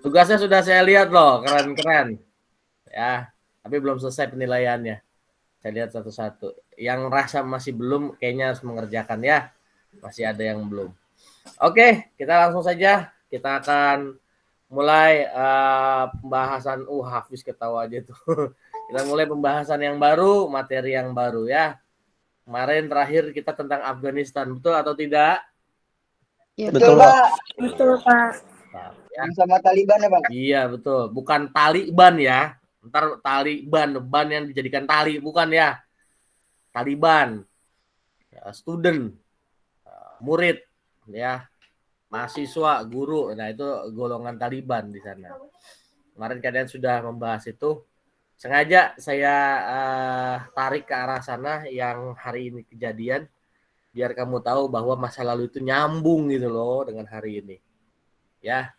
Tugasnya sudah saya lihat loh, keren-keren. Ya, tapi belum selesai penilaiannya. Saya lihat satu-satu. Yang rasa masih belum, kayaknya harus mengerjakan ya. Masih ada yang belum. Oke, kita langsung saja. Kita akan mulai pembahasan. Hafiz ketawa aja tuh. Kita mulai pembahasan yang baru, materi yang baru ya. Kemarin terakhir kita tentang Afghanistan, betul atau tidak? Ya, Betul, Pak. Betul, Pak. Ya. Sama Taliban ya, Pak? Iya, betul. Bukan Taliban ya. Ntar Taliban, ban yang dijadikan tali, bukan ya. Taliban, student, murid, ya, mahasiswa, guru. Nah, itu golongan Taliban di sana. Kemarin kalian sudah membahas itu. Sengaja saya tarik ke arah sana yang hari ini kejadian, biar kamu tahu bahwa masa lalu itu nyambung gitu loh dengan hari ini. Ya.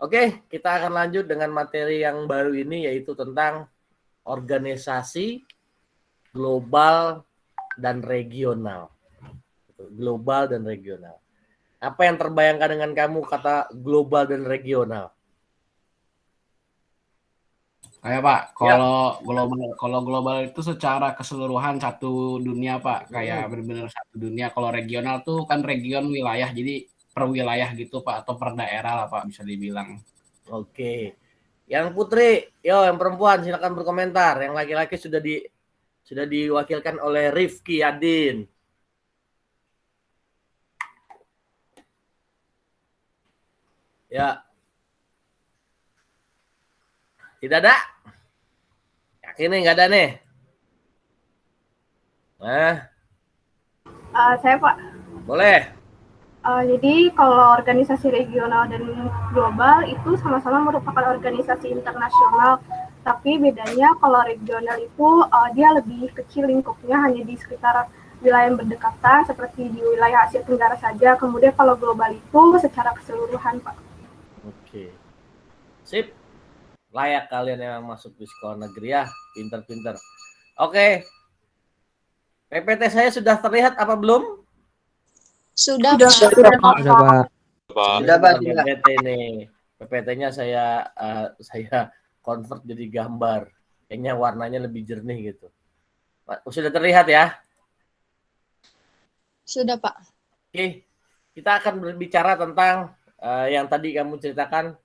Oke, kita akan lanjut dengan materi yang baru ini, yaitu tentang organisasi global dan regional. Global dan regional. Apa yang terbayangkan dengan kamu kata global dan regional? Kayak Pak, kalau global itu secara keseluruhan satu dunia Pak, kayak benar-benar satu dunia. Kalau regional tuh kan region wilayah, jadi per wilayah gitu Pak, atau per daerah lah Pak bisa dibilang. Oke. Yang putri, yang perempuan silakan berkomentar. Yang laki-laki sudah diwakilkan oleh Rifki Adin. Ya. Tidak ada? Yakin nih nggak ada nih? Nah. Saya Pak. Boleh. Jadi kalau organisasi regional dan global itu sama-sama merupakan organisasi internasional, tapi bedanya kalau regional itu dia lebih kecil lingkupnya, hanya di sekitar wilayah yang berdekatan seperti di wilayah Asia Tenggara saja. Kemudian kalau global itu secara keseluruhan, Pak. Oke. Sip. Layak kalian yang masuk di sekolah negeri ya, pinter-pinter. Oke. PPT saya sudah terlihat apa belum? Sudah, Pak. PPT nih. PPT-nya saya convert jadi gambar. Kayaknya warnanya lebih jernih gitu. Sudah terlihat ya? Sudah, Pak. Oke. Kita akan berbicara tentang yang tadi kamu ceritakan.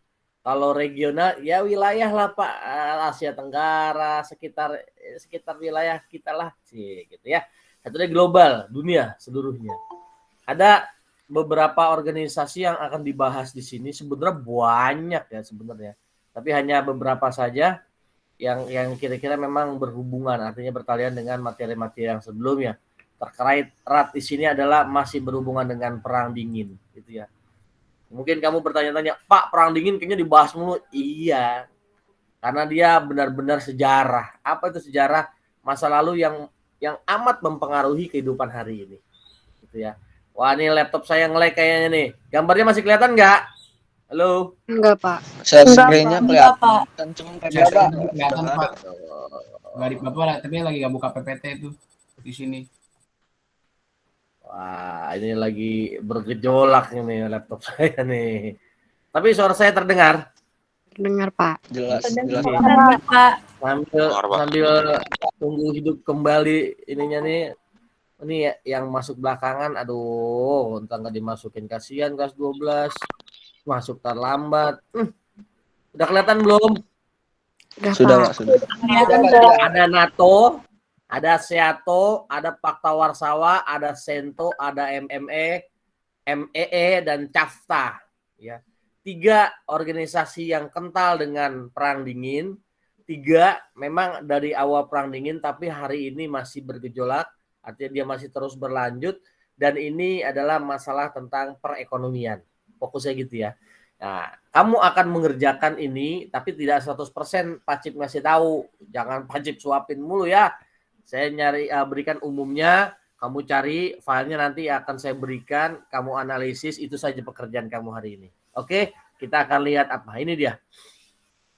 Kalau regional ya wilayah lah Pak, Asia Tenggara, sekitar wilayah kita lah sih gitu ya. Satunya global, dunia seluruhnya. Ada beberapa organisasi yang akan dibahas di sini, sebenarnya banyak ya sebenarnya. Tapi hanya beberapa saja yang kira-kira memang berhubungan, artinya bertalian dengan materi-materi yang sebelumnya. Terkait erat di sini adalah masih berhubungan dengan perang dingin gitu ya. Mungkin kamu bertanya-tanya, Pak, perang dingin kayaknya dibahas mulu. Iya, karena dia benar-benar sejarah. Apa itu sejarah? Masa lalu yang amat mempengaruhi kehidupan hari ini. Gitu ya. Wah, ini laptop saya nge-lag kayaknya nih. Gambarnya masih kelihatan nggak? Halo? Enggak, Pak. Share screen-nya kelihatan. Cuma kelihatan Pak. Nggak di Bapak, tapi lagi nggak buka PPT itu di sini. Wah, ini lagi bergejolak ini laptop saya nih. Tapi suara saya terdengar? Dengar, Pak. Jelas. Pak. Sambil tunggu hidup kembali ininya nih. Ini yang masuk belakangan, aduh, entah nggak dimasukin, kasihan kelas 12. Masuk terlambat. Udah kelihatan belum? Sudah, Pak, sudah. Ada NATO, ada SEATO, ada Pakta Warsawa, ada SENTO, ada MME, MEE, dan CAFTA. Ya. 3 organisasi yang kental dengan perang dingin. 3 memang dari awal perang dingin, tapi hari ini masih bergejolak. Artinya dia masih terus berlanjut. Dan ini adalah masalah tentang perekonomian. Fokusnya gitu ya. Nah, kamu akan mengerjakan ini, tapi tidak 100% Pak Cip ngasih tahu. Jangan Pak Cip suapin mulu ya. Saya berikan umumnya, kamu cari filenya, nanti akan saya berikan, kamu analisis, itu saja pekerjaan kamu hari ini. Oke, kita akan lihat apa. Ini dia.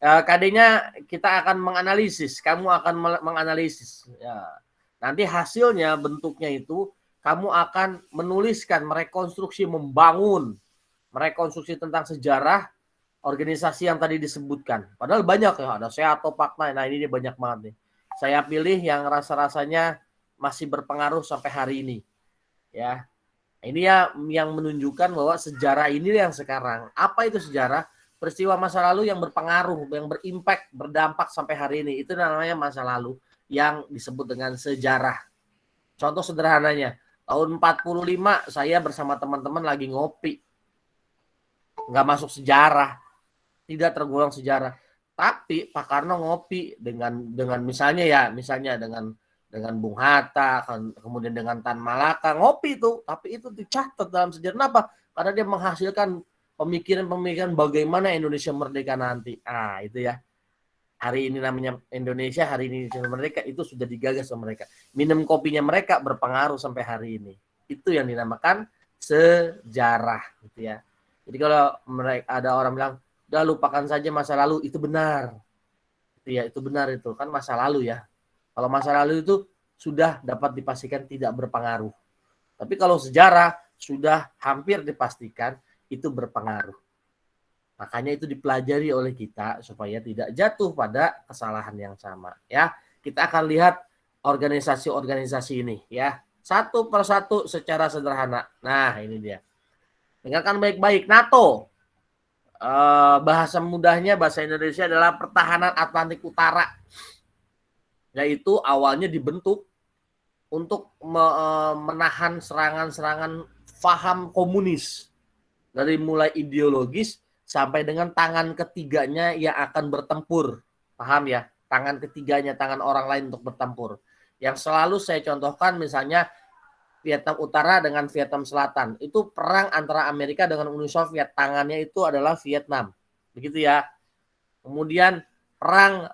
KD-nya kita akan menganalisis, kamu akan menganalisis. Ya. Nanti hasilnya, bentuknya itu, kamu akan menuliskan, merekonstruksi, membangun, merekonstruksi tentang sejarah, organisasi yang tadi disebutkan. Padahal banyak ya, ada SEATO, PAKNA. Nah ini dia banyak banget nih. Saya pilih yang rasa-rasanya masih berpengaruh sampai hari ini. Ya, ini ya yang menunjukkan bahwa sejarah ini yang sekarang. Apa itu sejarah? Peristiwa masa lalu yang berpengaruh, yang berimpact, berdampak sampai hari ini. Itu namanya masa lalu yang disebut dengan sejarah. Contoh sederhananya, tahun 45 saya bersama teman-teman lagi ngopi. Nggak masuk sejarah, tidak tergolong sejarah. Tapi Pak Karno ngopi dengan misalnya dengan Bung Hatta, kemudian dengan Tan Malaka, ngopi itu, tapi itu dicatat dalam sejarah. Kenapa? Karena dia menghasilkan pemikiran-pemikiran bagaimana Indonesia merdeka nanti. Ah, itu ya. Hari ini namanya Indonesia, hari ini Indonesia merdeka, itu sudah digagas sama mereka. Minum kopinya mereka berpengaruh sampai hari ini. Itu yang dinamakan sejarah, gitu ya. Jadi kalau mereka ada orang bilang, udah lupakan saja masa lalu, itu benar. Itu ya, itu benar itu. Kan masa lalu ya. Kalau masa lalu itu sudah dapat dipastikan tidak berpengaruh. Tapi kalau sejarah sudah hampir dipastikan itu berpengaruh. Makanya itu dipelajari oleh kita supaya tidak jatuh pada kesalahan yang sama. Ya, kita akan lihat organisasi-organisasi ini ya, satu persatu secara sederhana. Nah, ini dia. Dengarkan baik-baik. NATO. Bahasa mudahnya, bahasa Indonesia adalah Pertahanan Atlantik Utara. Yaitu awalnya dibentuk untuk menahan serangan-serangan faham komunis. Dari mulai ideologis sampai dengan tangan ketiganya yang akan bertempur. Paham ya? Tangan ketiganya, tangan orang lain untuk bertempur. Yang selalu saya contohkan misalnya Vietnam Utara dengan Vietnam Selatan. Itu perang antara Amerika dengan Uni Soviet. Tangannya itu adalah Vietnam. Begitu ya. Kemudian perang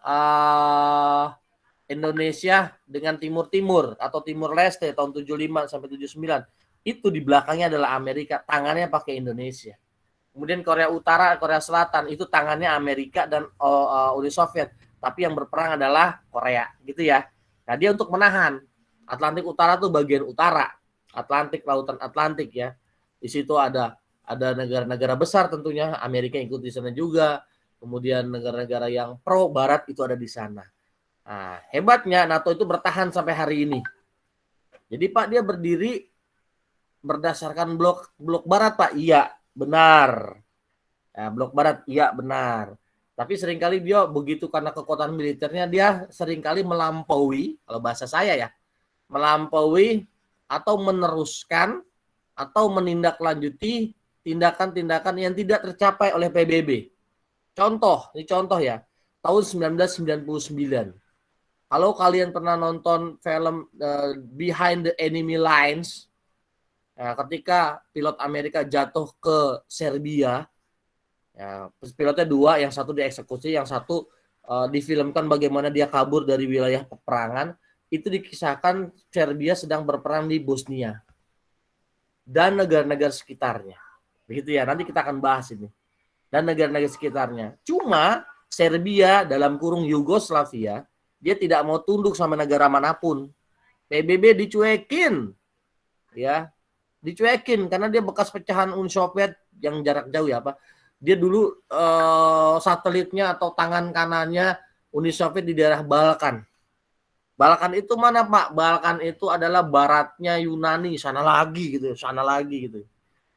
Indonesia dengan Timur Timur atau Timur Leste tahun 75 sampai 79. Itu di belakangnya adalah Amerika, tangannya pakai Indonesia. Kemudian Korea Utara, Korea Selatan itu tangannya Amerika dan Uni Soviet, tapi yang berperang adalah Korea, gitu ya. Nah, dia untuk menahan Atlantik Utara tuh bagian utara, Atlantik, lautan Atlantik ya. Di situ ada negara-negara besar tentunya, Amerika ikut di sana juga. Kemudian negara-negara yang pro barat itu ada di sana. Nah, hebatnya NATO itu bertahan sampai hari ini. Jadi Pak, dia berdiri berdasarkan blok barat Pak. Iya, benar. Ya, blok barat, iya benar. Tapi seringkali dia begitu karena kekuatan militernya dia seringkali melampaui, kalau bahasa saya ya, melampaui atau meneruskan atau menindaklanjuti tindakan-tindakan yang tidak tercapai oleh PBB. Contoh, ini contoh ya. Tahun 1999. Kalau kalian pernah nonton film Behind the Enemy Lines, ya, ketika pilot Amerika jatuh ke Serbia, ya, pilotnya dua, yang satu dieksekusi, yang satu difilmkan bagaimana dia kabur dari wilayah peperangan. Itu dikisahkan Serbia sedang berperang di Bosnia dan negara-negara sekitarnya. Begitu ya, nanti kita akan bahas ini. Dan negara-negara sekitarnya. Cuma Serbia dalam kurung Yugoslavia, dia tidak mau tunduk sama negara manapun. PBB dicuekin. Ya, dicuekin karena dia bekas pecahan Uni Soviet yang jarak jauh ya Pak. Dia dulu satelitnya atau tangan kanannya Uni Soviet di daerah Balkan. Balkan itu mana Pak? Balkan itu adalah baratnya Yunani, sana lagi gitu.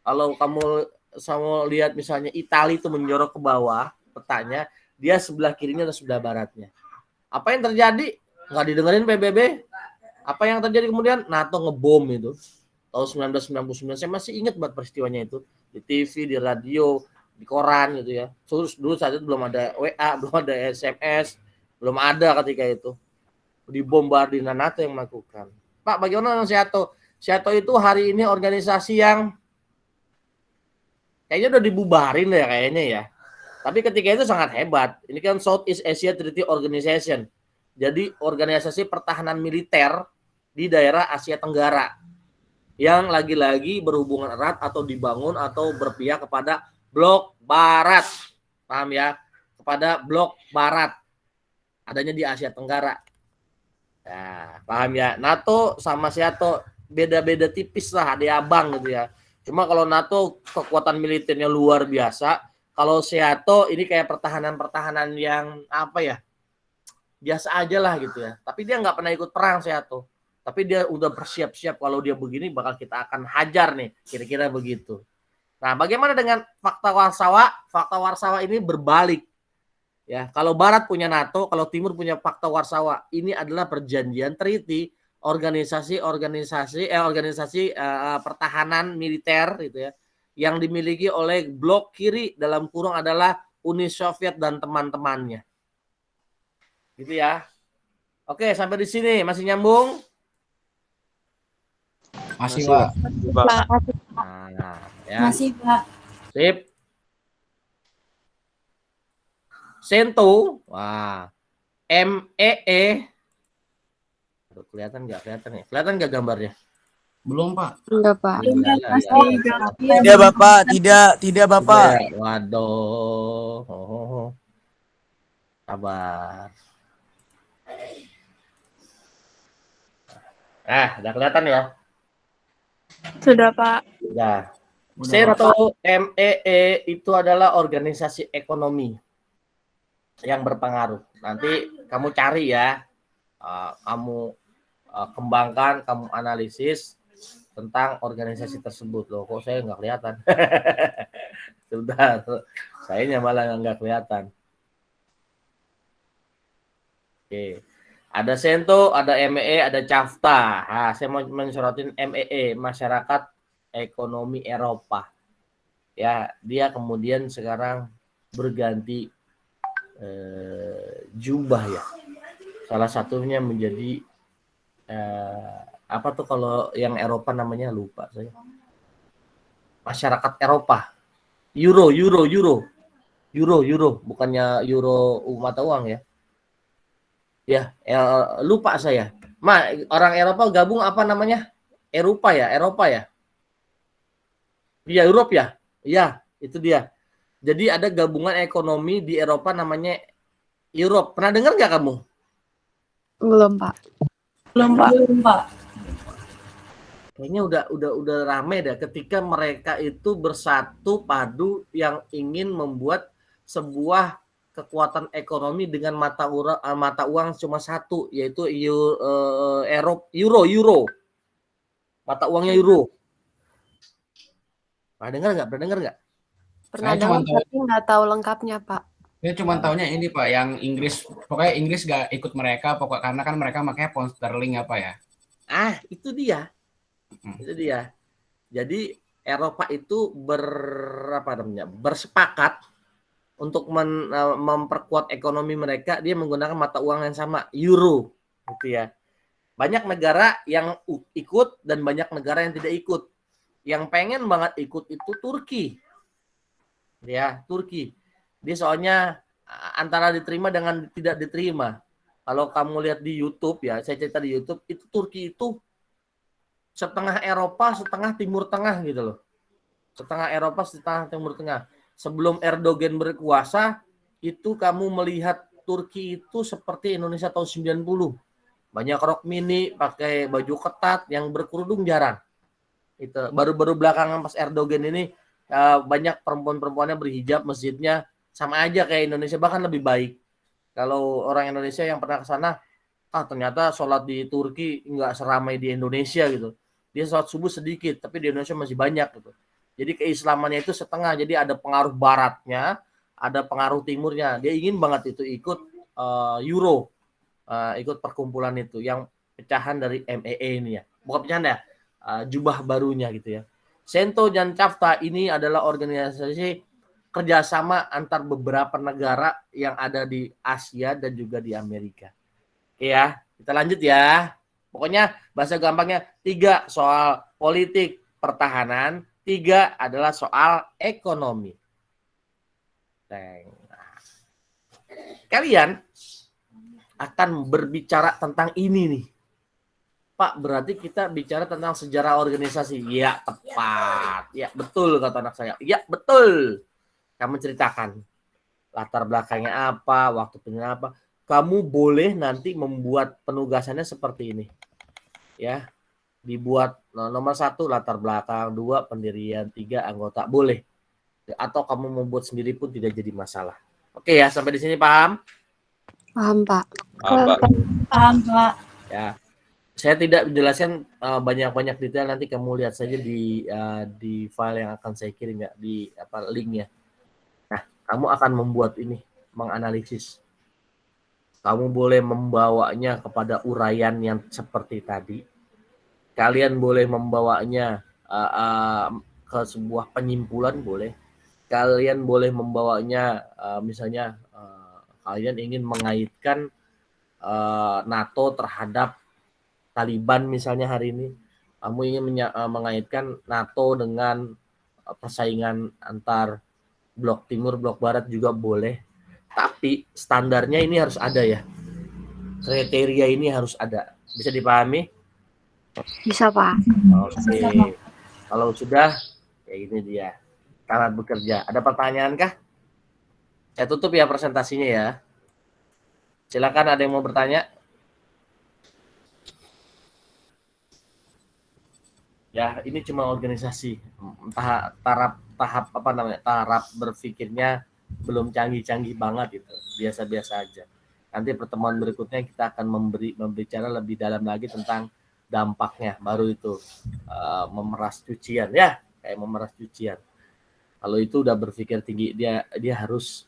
Kalau kamu lihat misalnya Italia itu menjorok ke bawah petanya, dia sebelah kirinya dan sebelah baratnya. Apa yang terjadi? Nggak didengerin PBB. Apa yang terjadi kemudian? NATO ngebom itu. Tahun 1999, saya masih ingat buat peristiwanya itu. Di TV, di radio, di koran gitu ya. Terus dulu saat itu belum ada WA, belum ada SMS, belum ada ketika itu. Dibombardir NATO yang melakukan. Pak, bagaimana dengan SEATO? SEATO itu hari ini organisasi yang kayaknya udah dibubarin ya kayaknya ya. Tapi ketika itu sangat hebat. Ini kan Southeast Asia Treaty Organization. Jadi organisasi pertahanan militer di daerah Asia Tenggara. Yang lagi-lagi berhubungan erat atau dibangun atau berpihak kepada blok barat. Paham ya? Kepada blok barat. Adanya di Asia Tenggara. Nah, paham ya? NATO sama SEATO beda-beda tipis lah, adik abang gitu ya. Cuma kalau NATO kekuatan militernya luar biasa, Kalau SEATO ini kayak pertahanan yang apa ya? Biasa aja lah gitu ya. Tapi dia nggak pernah ikut perang SEATO. Tapi dia udah bersiap-siap kalau dia begini bakal kita akan hajar nih. Kira-kira begitu. Nah, bagaimana dengan fakta Warsawa? Fakta Warsawa ini berbalik. Ya, kalau Barat punya NATO, kalau Timur punya fakta Warsawa. Ini adalah perjanjian treaty organisasi pertahanan militer gitu ya, yang dimiliki oleh blok kiri dalam kurung adalah Uni Soviet dan teman-temannya. Gitu ya. Oke, sampai di sini masih nyambung? Masih, Pak. Nah, ya. Masih, Pak. Sip. Sento, wah, MEE, kelihatan nggak? Kelihatan ya? Kelihatan nggak gambarnya? Belum, Pak. Enggak, Pak. Tidak, Bapak. Tidak, Bapak. Ya, waduh. Sabar. Udah kelihatan ya? Sudah, Pak. Udah. Sento MEE itu adalah organisasi ekonomi yang berpengaruh. Nanti kamu cari ya, kamu kembangkan, kamu analisis tentang organisasi tersebut. Loh, kok saya nggak kelihatan? Sudah, saya malah nggak kelihatan. Oke, ada Sento, ada MEE, ada CAFTA. Nah, saya mau mensorotin MEE, Masyarakat Ekonomi Eropa. Ya, dia kemudian sekarang berganti jubah ya. Salah satunya menjadi apa tuh kalau yang Eropa namanya lupa saya. Masyarakat Eropa. Euro, bukannya euro mata uang ya. Ya, lupa saya. Orang Eropa gabung apa namanya? Eropa ya. Iya, Europe ya. Iya, itu dia. Jadi ada gabungan ekonomi di Eropa namanya Europe. Pernah dengar nggak kamu? Belum, Pak. Belum, Pak. Kayaknya udah rame dah ketika mereka itu bersatu padu yang ingin membuat sebuah kekuatan ekonomi dengan mata uang cuma satu, yaitu euro. Mata uangnya euro. Pernah dengar nggak? Pernah Saya cuma dengar tapi nggak tahu lengkapnya, Pak. Saya cuma taunya ini, Pak, yang Inggris. Pokoknya Inggris gak ikut mereka, karena kan mereka makanya pound sterling apa ya. Itu dia. Itu dia. Jadi Eropa itu bersepakat untuk memperkuat ekonomi mereka, dia menggunakan mata uang yang sama, euro, gitu ya. Banyak negara yang ikut dan banyak negara yang tidak ikut. Yang pengen banget ikut itu Turki. Ya, Turki. Dia soalnya antara diterima dengan tidak diterima. Kalau kamu lihat di YouTube ya, saya cerita di YouTube, itu Turki itu setengah Eropa, setengah Timur Tengah gitu loh. Setengah Eropa, setengah Timur Tengah. Sebelum Erdogan berkuasa, itu kamu melihat Turki itu seperti Indonesia tahun 90. Banyak rok mini, pakai baju ketat, yang berkerudung jarang. Itu baru-baru belakangan pas Erdogan ini banyak perempuan-perempuannya berhijab, masjidnya sama aja kayak Indonesia, bahkan lebih baik. Kalau orang Indonesia yang pernah ke sana, ternyata sholat di Turki nggak seramai di Indonesia gitu. Dia sholat subuh sedikit, tapi di Indonesia masih banyak gitu. Jadi keislamannya itu setengah, jadi ada pengaruh baratnya, ada pengaruh timurnya. Dia ingin banget itu ikut Euro, ikut perkumpulan itu, yang pecahan dari MEE ini ya. Bukan pecahan ya, jubah barunya gitu ya. Sento dan CAFTA ini adalah organisasi kerjasama antar beberapa negara yang ada di Asia dan juga di Amerika. Oke ya, kita lanjut ya. Pokoknya bahasa gampangnya 3 soal politik pertahanan, 3 adalah soal ekonomi. Kalian akan berbicara tentang ini nih. Pak, berarti kita bicara tentang sejarah organisasi. Ya, tepat. Ya, betul kata anak saya. Ya, betul. Kamu ceritakan latar belakangnya apa, waktu penyelenggaraan apa. Kamu boleh nanti membuat penugasannya seperti ini. Ya. Dibuat nomor 1 latar belakang, 2 pendirian, 3 anggota. Boleh. atau kamu membuat sendiri pun tidak jadi masalah. Oke ya, sampai di sini paham? Paham, Pak. Paham, Pak. Ya. Saya tidak menjelaskan banyak-banyak detail, nanti kamu lihat saja di file yang akan saya kirim ya, di linknya. Nah, kamu akan membuat ini, menganalisis. Kamu boleh membawanya kepada uraian yang seperti tadi. Kalian boleh membawanya ke sebuah penyimpulan, boleh. Kalian boleh membawanya misalnya kalian ingin mengaitkan NATO terhadap Taliban misalnya hari ini. Kamu ingin mengaitkan NATO dengan persaingan antar blok timur, blok barat juga boleh. Tapi standarnya ini harus ada ya. Kriteria ini harus ada. Bisa dipahami? Bisa, Pak. Oke. Kalau sudah, ya ini dia. Selamat bekerja. Ada pertanyaan kah? Saya tutup ya presentasinya ya. Silakan, ada yang mau bertanya? Ya, ini cuma organisasi. Taraf berpikirnya belum canggih-canggih banget gitu. Biasa-biasa aja. Nanti pertemuan berikutnya kita akan membicara lebih dalam lagi tentang dampaknya. Baru itu memeras cucian ya, kayak memeras cucian. Kalau itu udah berpikir tinggi, dia harus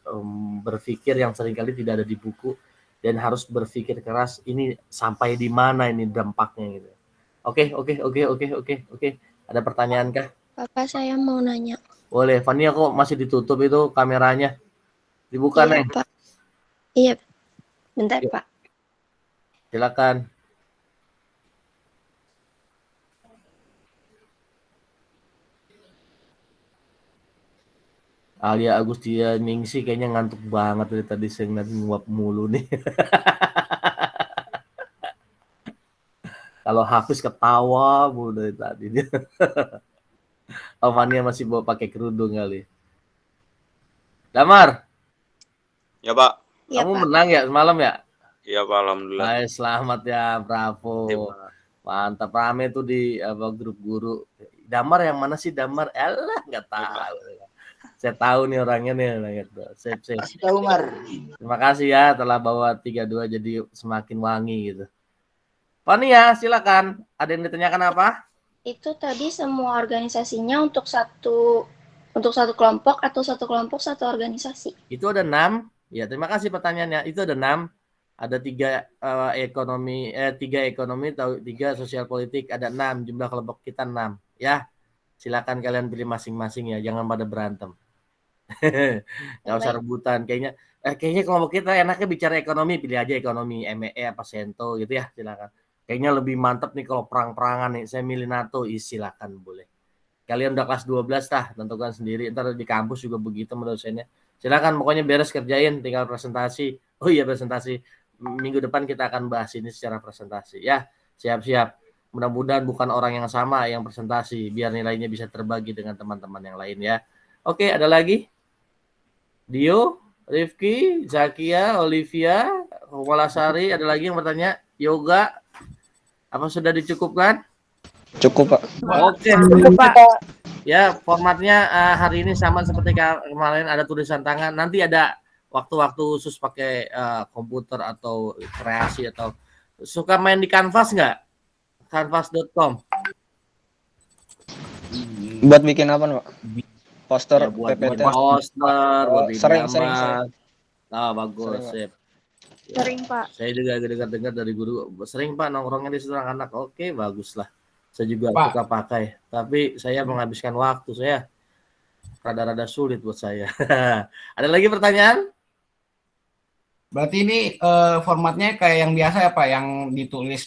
berpikir yang seringkali tidak ada di buku dan harus berpikir keras. Ini sampai di mana ini dampaknya gitu. Oke. Ada pertanyaan kah? Bapak, saya mau nanya. Boleh. Fania, kok masih ditutup itu kameranya? Dibuka, Iya, Neng. Pak. Iya. Bentar, Yuk. Pak. Silakan. Alia Agustia Ningsi kayaknya ngantuk banget dari tadi, saya ngeliat nguap mulu nih. Kalau Hafiz ketawa mulu dari tadi. Fania masih bawa pakai kerudung kali. Damar. Ya, Pak. Iya, Kamu Pak. menang ya semalam ya? Iya, Pak. Alhamdulillah. Baik, selamat ya, bravo. Mantap, rame tuh di grup guru. Damar yang mana sih Damar? Elah, nggak tahu. Saya tahu nih orangnya nih. Sip. Tahu, Mar. Terima kasih ya telah bawa 3-2 jadi semakin wangi gitu. Fania, silakan. Ada yang ditanyakan apa? Itu tadi semua organisasinya untuk satu kelompok atau satu kelompok satu organisasi? Itu ada 6. Ya, terima kasih pertanyaannya. Itu ada 6. Ada 3 ekonomi, 3 sosial politik, ada 6. Jumlah kelompok kita 6. Ya, silakan kalian pilih masing-masing ya. Jangan pada berantem. Nggak usah rebutan. Kayaknya kelompok kita enaknya bicara ekonomi. Pilih aja ekonomi, ME apa Sento gitu ya. Silakan. Kayaknya lebih mantap nih kalau perang-perangan nih. Saya milih NATO. Silakan boleh. Kalian udah kelas 12 tentukan sendiri. Ntar di kampus juga begitu menurut saya. Silakan, pokoknya beres kerjain, tinggal presentasi. Oh iya, presentasi. Minggu depan kita akan bahas ini secara presentasi ya. Siap-siap. Mudah-mudahan bukan orang yang sama yang presentasi, biar nilainya bisa terbagi dengan teman-teman yang lain ya. Oke, ada lagi? Dio, Rifki, Zakia, Olivia, Walasari, ada lagi yang bertanya? Yoga, apa sudah dicukupkan? Cukup, Pak. Oke. Ya, formatnya hari ini sama seperti kemarin, ada tulisan tangan. Nanti ada waktu-waktu khusus pakai komputer atau kreasi atau suka main di Canvas nggak? Canvas.com. Buat bikin apa, Pak? Poster, Ya, buat PPT. poster, buat Sering. gambar. Bagus, sip. Ya, Sering, Pak. saya juga dengar dari guru, sering Pak nongkrongnya di situ anak. Oke, bagus lah. Saya juga Pak. suka pakai. Tapi saya menghabiskan waktu, saya rada-rada sulit buat saya. Ada lagi pertanyaan? Berarti ini formatnya kayak yang biasa ya Pak, yang ditulis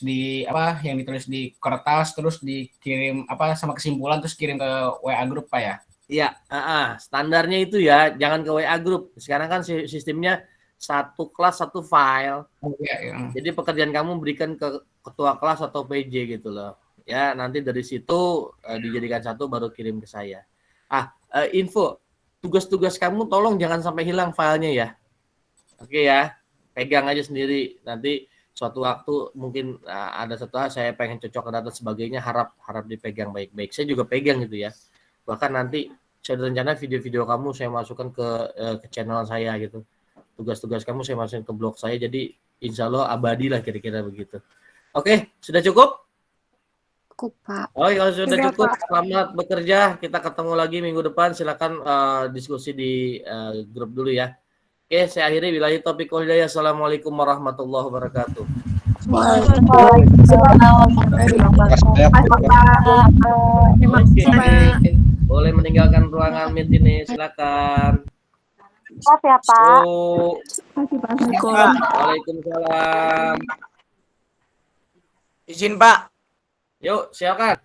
di kertas terus dikirim sama kesimpulan terus kirim ke WA grup Pak ya? Iya, standarnya itu ya, jangan ke WA grup. Sekarang kan sistemnya satu kelas satu file. Oh, iya. Jadi pekerjaan kamu berikan ke ketua kelas atau PJ gitu loh. Ya, nanti dari situ dijadikan satu baru kirim ke saya. Info, tugas-tugas kamu tolong jangan sampai hilang filenya ya. Oke ya, pegang aja sendiri. Nanti suatu waktu mungkin ada satu hal saya pengen cocok data sebagainya, harap dipegang baik-baik. Saya juga pegang gitu ya. Bahkan nanti saya rencana video-video kamu saya masukkan ke channel saya gitu. Tugas-tugas kamu saya masukin ke blog saya, jadi insya Allah abadi lah kira-kira begitu. Oke, sudah cukup? Cukup, Pak. Oh, kalau sudah cukup, selamat bekerja. Kita ketemu lagi minggu depan. Silakan diskusi di grup dulu ya. Oke, saya akhiri. Billahi taufiq wal hidayah. Assalamualaikum warahmatullahi wabarakatuh. Boleh meninggalkan ruangan meet ini, silakan. Maaf ya, Pak. Waalaikumsalam. Izin Pak. Yuk, silakan.